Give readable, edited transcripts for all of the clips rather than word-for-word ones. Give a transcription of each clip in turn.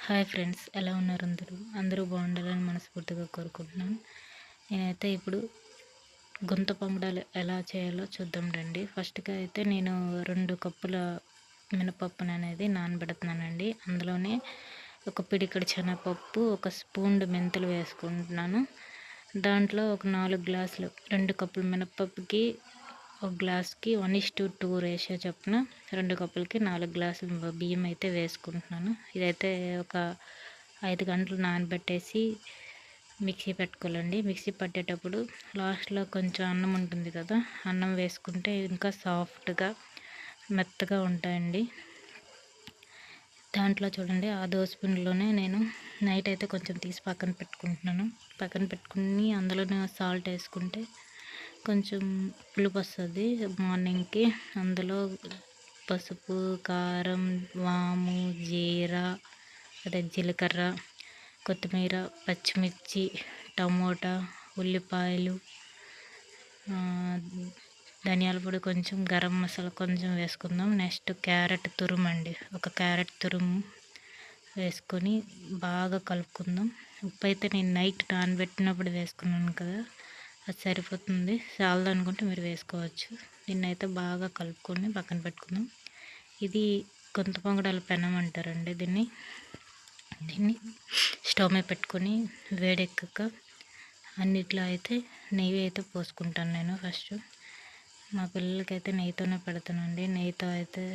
Hi friends, ఎలా ఉన్నారు? అందరూ బాగుండాలని మనస్ఫూర్తిగా కోరుకుంటున్నాను. నేనైతే ఇప్పుడు గుంత పొంగడాలు ఎలా చేయాలో చూద్దాం రండి. ఫస్ట్గా అయితే నేను 2 కప్పుల మినపప్పును అనేది నానబెడుతున్నానండి. అందులోనే ఒక పిడికెడు శనగపప్పు, ఒక స్పూన్ మెంతులు వేసుకుంటున్నాను. దాంట్లో ఒక 4 గ్లాసులు, 2 కప్పుల మినపప్పుకి ఒక గ్లాస్కి 1:2 రేషియో చొప్పున 2 కప్పులకి 4 గ్లాసులు బియ్యం అయితే వేసుకుంటున్నాను. ఇదైతే ఒక 5 గంటలు నానబెట్టేసి మిక్సీ పెట్టుకోవాలండి. మిక్సీ పట్టేటప్పుడు లాస్ట్లో కొంచెం అన్నం ఉంటుంది కదా, అన్నం వేసుకుంటే ఇంకా సాఫ్ట్గా మెత్తగా ఉంటాయండి. దాంట్లో చూడండి, ఆ దోసపిండిలోనే నేను నైట్ అయితే కొంచెం తీసి పక్కన పెట్టుకుంటున్నాను. పక్కన పెట్టుకుని అందులోనే సాల్ట్ వేసుకుంటే కొంచెం పులుపు వస్తుంది మార్నింగ్కి. అందులో పసుపు, కారం, వాము, జీలకర్ర, కొత్తిమీర, పచ్చిమిర్చి, టమోటా, ఉల్లిపాయలు, ధనియాల పొడి కొంచెం, గరం మసాలా కొంచెం వేసుకుందాం. నెక్స్ట్ క్యారెట్ తురుము అండి, ఒక క్యారెట్ తురుము వేసుకొని బాగా కలుపుకుందాం. ఉప్పు అయితే నేను నైట్ నానబెట్టినప్పుడు వేసుకున్నాను కదా, అది సరిపోతుంది. చాలదు అనుకుంటే మీరు వేసుకోవచ్చు. దీన్నైతే బాగా కలుపుకొని పక్కన పెట్టుకుందాం. ఇది గుంత పొంగడాల పెనం అంటారండి దీన్ని. స్టవ్ మీద పెట్టుకొని వేడెక్కాక అన్నిట్లో అయితే నెయ్యి అయితే పోసుకుంటాను నేను. ఫస్ట్ మా పిల్లలకైతే నెయ్యితోనే పెడతానండి. నెయ్యితో అయితే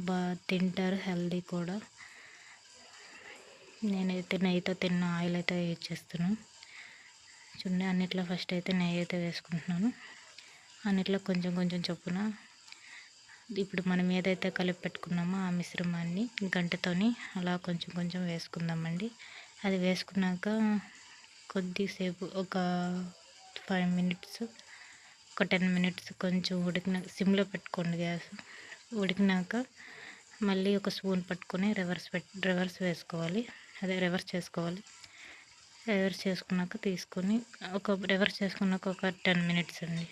బాగా తింటారు, హెల్దీ కూడా. నేనైతే నెయ్యితో తిన్న ఆయిల్ అయితే యూజ్ చేస్తాను. చూడండి, అన్నిట్లో ఫస్ట్ అయితే నెయ్యి అయితే వేసుకుంటున్నాను. అన్నిట్లో కొంచెం కొంచెం చొప్పున ఇప్పుడు మనం ఏదైతే కలిపి పెట్టుకున్నామో ఆ మిశ్రమాన్ని గంటతోని అలా కొంచెం కొంచెం వేసుకుందామండి. అది వేసుకున్నాక కొద్దిసేపు ఒక 5 మినిట్స్, ఒక 10 మినిట్స్ కొంచెం ఉడికినాక సిమ్లో పెట్టుకోండి గ్యాస్. ఉడికినాక మళ్ళీ ఒక స్పూన్ పట్టుకొని రివర్స్ వేసుకోవాలి. రివర్స్ చేసుకోవాలి. రివర్స్ చేసుకున్నాక తీసుకొని రివర్స్ చేసుకున్నాక ఒక 10 మినిట్స్ అండి.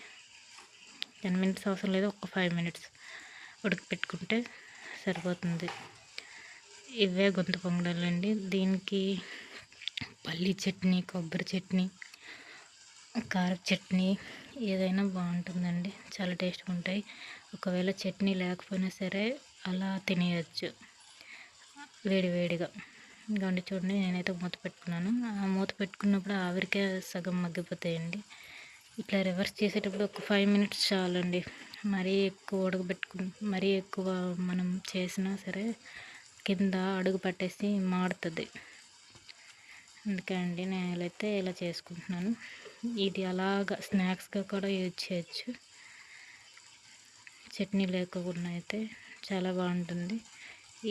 10 మినిట్స్ అవసరం లేదు, ఒక 5 మినిట్స్ ఉడకపెట్టుకుంటే సరిపోతుంది. ఇవే గుంత పొంగడాలండి. దీనికి పల్లి చట్నీ, కొబ్బరి చట్నీ, కారం చట్నీ ఏదైనా బాగుంటుందండి. చాలా టేస్ట్గా ఉంటాయి. ఒకవేళ చట్నీ లేకపోయినా సరే అలా తినేయచ్చు వేడివేడిగా. ఇంకోండి చూడండి, నేనైతే మూత పెట్టుకున్నాను. ఆ మూత పెట్టుకున్నప్పుడు ఆవిరికే సగం మగ్గిపోతాయండి. ఇట్లా రివర్స్ చేసేటప్పుడు ఒక 5 మినిట్స్ చాలండి. మరీ ఎక్కువ మనం చేసినా సరే కింద అడుగు పట్టేసి మాడుతుంది. అందుకే అండి నేనైతే ఇలా చేసుకుంటున్నాను. ఇది అలాగా స్నాక్స్గా కూడా యూజ్ చేయొచ్చు. చట్నీ లేకుండా అయితే చాలా బాగుంటుంది.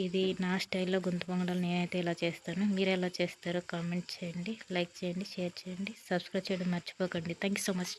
ఇది నా స్టైల్లో గుంత పొంగడాలు నేనైతే ఇలా చేస్తాను. మీరు ఎలా చేస్తారో కామెంట్ చేయండి, లైక్ చేయండి, షేర్ చేయండి, సబ్స్క్రైబ్ చేయడం మర్చిపోకండి. Thank you so much.